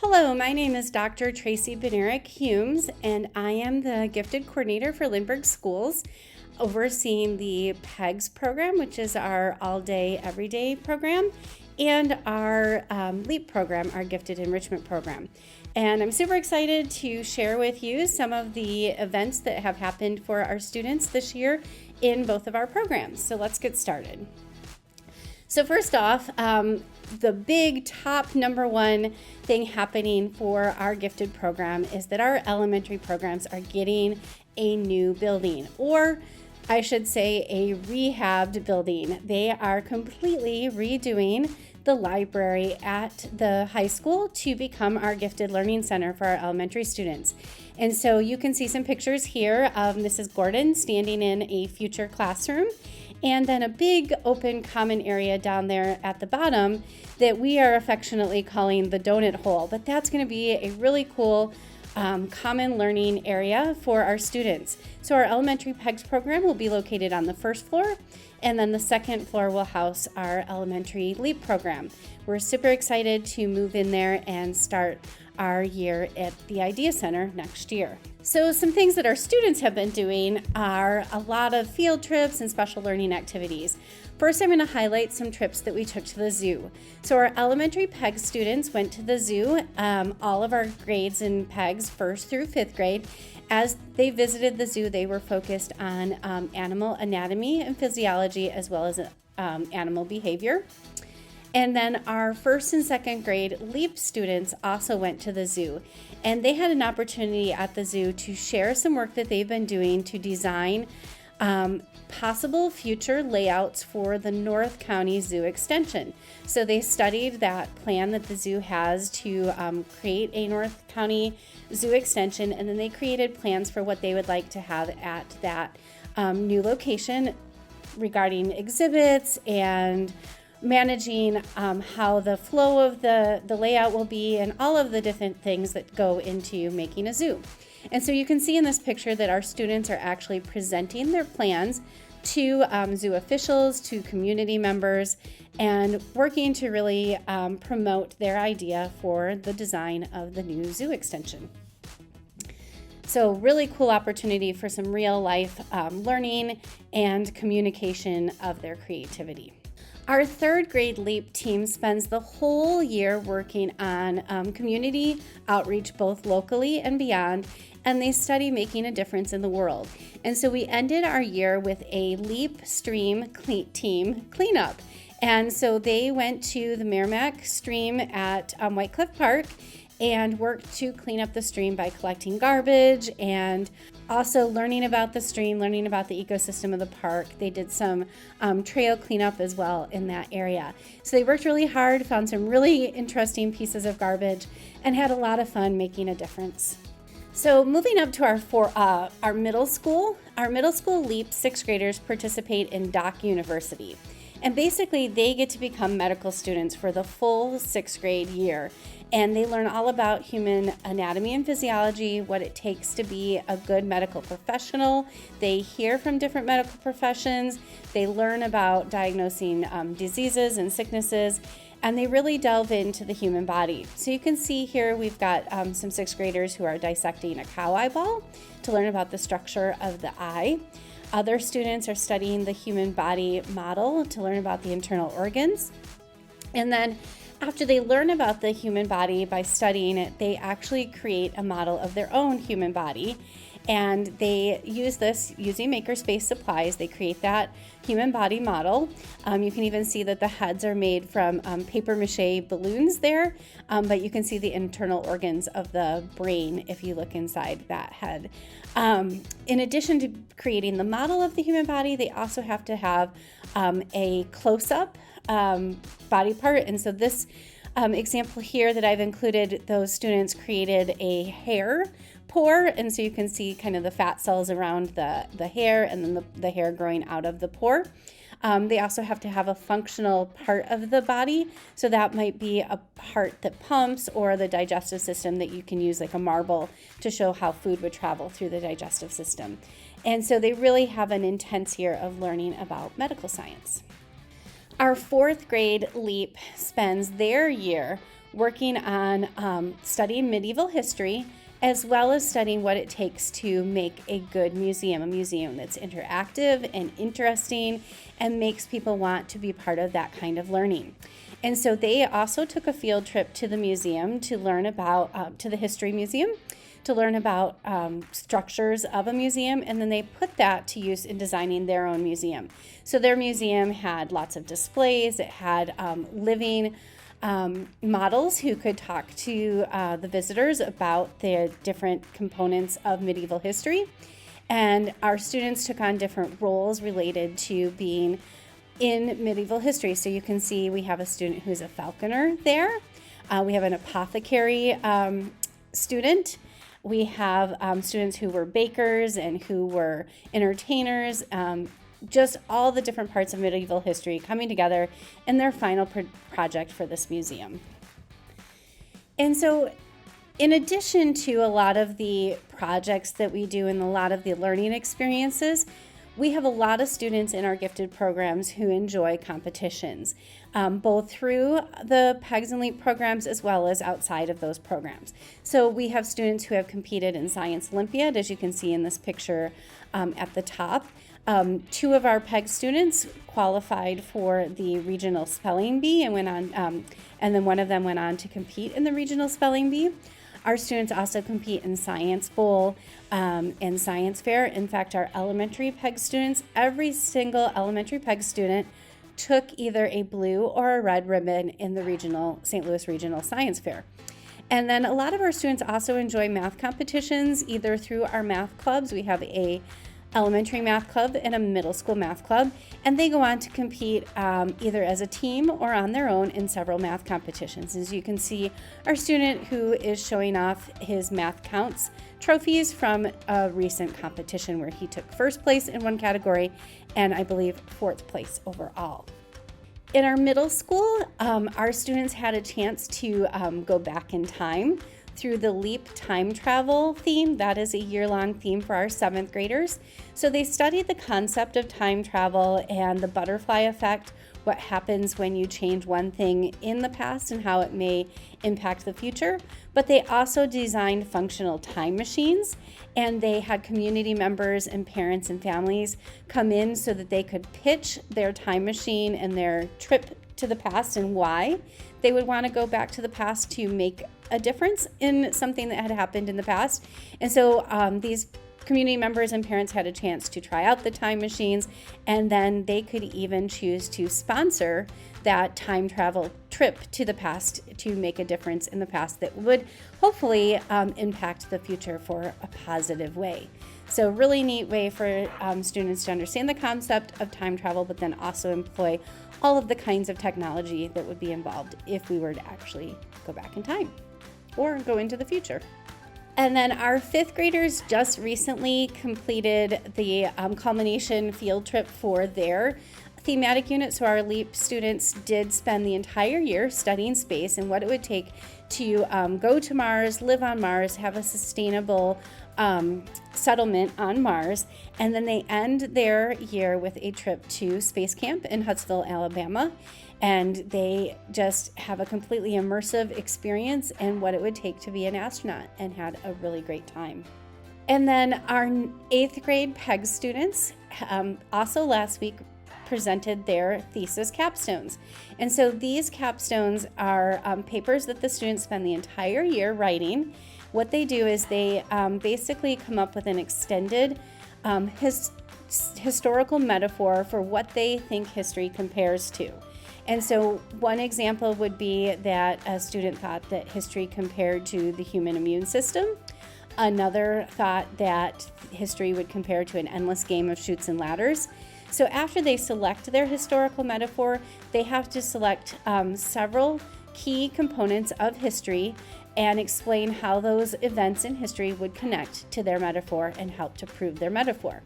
Hello, my name is Dr. Tracy Bednarick-Humes, and I am the Gifted Coordinator for Lindbergh Schools, overseeing the PEGS program, which is our all-day, everyday program, and our LEAP program, our Gifted Enrichment program. And I'm super excited to share with you some of the events that have happened for our students this year in both of our programs. So let's get started. So first off, the big top number one thing happening for our gifted program is that our elementary programs are getting a new building, or I should say a rehabbed building. They are completely redoing the library at the high school to become our gifted learning center for our elementary students. And so you can see some pictures here of Mrs. Gordon standing in a future classroom, and then a big open common area down there at the bottom that we are affectionately calling the donut hole. But that's going to be a really cool common learning area for our students. So our elementary PEGS program will be located on the first floor, and then the second floor will house our elementary LEAP program. We're super excited to move in there and start our year at the Idea Center next year. So some things that our students have been doing are a lot of field trips and special learning activities. First, I'm going to highlight some trips that we took to the zoo. So our elementary PEGS students went to the zoo, all of our grades in PEGS, 1st through 5th grade. As they visited the zoo, they were focused on animal anatomy and physiology, as well as animal behavior. And then our 1st and 2nd grade LEAP students also went to the zoo, and they had an opportunity at the zoo to share some work that they've been doing to design possible future layouts for the North County Zoo extension. So they studied that plan that the zoo has to create a North County Zoo extension, and then they created plans for what they would like to have at that new location regarding exhibits and managing how the flow of the layout will be, and all of the different things that go into making a zoo. And so you can see in this picture that our students are actually presenting their plans to zoo officials, to community members, and working to really promote their idea for the design of the new zoo extension. So really cool opportunity for some real life learning and communication of their creativity. Our 3rd grade LEAP team spends the whole year working on community outreach, both locally and beyond, and they study making a difference in the world. And so we ended our year with a LEAP stream team cleanup. And so they went to the Merrimack Stream at White Cliff Park and worked to clean up the stream by collecting garbage and also learning about the stream, learning about the ecosystem of the park. They did some trail cleanup as well in that area. So they worked really hard, found some really interesting pieces of garbage, and had a lot of fun making a difference. So moving up to our middle school, LEAP 6th graders participate in Doc University. And basically they get to become medical students for the full 6th grade year. And they learn all about human anatomy and physiology, what it takes to be a good medical professional. They hear from different medical professions. They learn about diagnosing diseases and sicknesses, and they really delve into the human body. So you can see here we've got some 6th graders who are dissecting a cow eyeball to learn about the structure of the eye. Other students are studying the human body model to learn about the internal organs. And then after they learn about the human body by studying it, they actually create a model of their own human body. And they use this using makerspace supplies. They create that human body model. You can even see that the heads are made from paper mache balloons there, but you can see the internal organs of the brain if you look inside that head. In addition to creating the model of the human body, they also have to have a close-up body part. And so this example here that I've included, those students created a hair pore, and so you can see kind of the fat cells around the hair, and then the hair growing out of the pore. They also have to have a functional part of the body, so that might be a heart that pumps or the digestive system that you can use like a marble to show how food would travel through the digestive system. And so they really have an intense year of learning about medical science. Our 4th grade LEAP spends their year working on studying medieval history, as well as studying what it takes to make a good museum, a museum that's interactive and interesting and makes people want to be part of that kind of learning. And so they also took a field trip to the museum to learn about, to the History Museum, to learn about structures of a museum, and then they put that to use in designing their own museum. So their museum had lots of displays, it had living models who could talk to the visitors about the different components of medieval history. And our students took on different roles related to being in medieval history. So you can see we have a student who's a falconer there. We have an apothecary student. We have students who were bakers and who were entertainers. Just all the different parts of medieval history coming together in their final project for this museum. And so in addition to a lot of the projects that we do and a lot of the learning experiences, we have a lot of students in our gifted programs who enjoy competitions, both through the PEGS and LEAP programs as well as outside of those programs. So we have students who have competed in Science Olympiad, as you can see in this picture at the top. Two of our PEG students qualified for the regional spelling bee and went on, and then one of them went on to compete in the regional spelling bee. Our students also compete in Science Bowl and Science Fair. In fact, our elementary PEG students, every single elementary PEG student took either a blue or a red ribbon in the St. Louis Regional Science Fair. And then a lot of our students also enjoy math competitions, either through our math clubs. We have a elementary math club and a middle school math club, and they go on to compete either as a team or on their own in several math competitions. As you can see, our student who is showing off his math counts trophies from a recent competition where he took first place in one category and I believe fourth place overall. In our middle school, our students had a chance to go back in time through the LEAP time travel theme. That is a year-long theme for our 7th graders. So they studied the concept of time travel and the butterfly effect, what happens when you change one thing in the past and how it may impact the future. But they also designed functional time machines, and they had community members and parents and families come in so that they could pitch their time machine and their trip to the past and why they would want to go back to the past to make a difference in something that had happened in the past. And so these community members and parents had a chance to try out the time machines, and then they could even choose to sponsor that time travel trip to the past to make a difference in the past that would hopefully impact the future for a positive way. So really neat way for students to understand the concept of time travel, but then also employ all of the kinds of technology that would be involved if we were to actually go back in time or go into the future. And then our 5th graders just recently completed the culmination field trip for their thematic unit. So our LEAP students did spend the entire year studying space and what it would take to go to Mars, live on Mars, have a sustainable settlement on Mars. And then they end their year with a trip to Space Camp in Huntsville, Alabama. And they just have a completely immersive experience in what it would take to be an astronaut and had a really great time. And then our 8th grade PEG students also last week presented their thesis capstones. And so these capstones are papers that the students spend the entire year writing. What they do is they basically come up with an extended historical metaphor for what they think history compares to. And so one example would be that a student thought that history compared to the human immune system. Another thought that history would compare to an endless game of chutes and ladders. So after they select their historical metaphor, they have to select several key components of history and explain how those events in history would connect to their metaphor and help to prove their metaphor.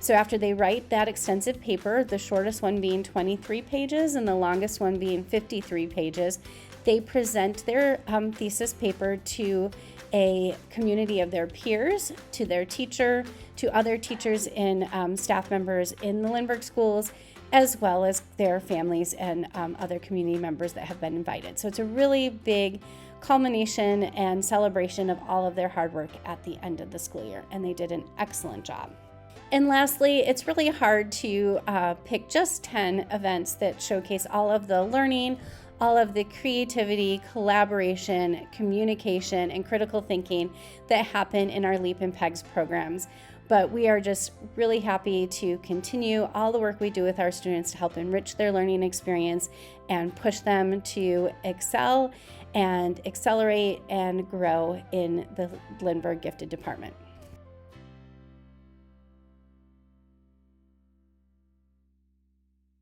So after they write that extensive paper, the shortest one being 23 pages and the longest one being 53 pages, they present their thesis paper to a community of their peers, to their teacher, to other teachers and staff members in the Lindbergh schools, as well as their families and other community members that have been invited. So it's a really big culmination and celebration of all of their hard work at the end of the school year, and they did an excellent job. And lastly, it's really hard to pick just 10 events that showcase all of the learning, all of the creativity, collaboration, communication, and critical thinking that happen in our LEAP and PEGS programs. But we are just really happy to continue all the work we do with our students to help enrich their learning experience and push them to excel and accelerate and grow in the Lindbergh Gifted Department.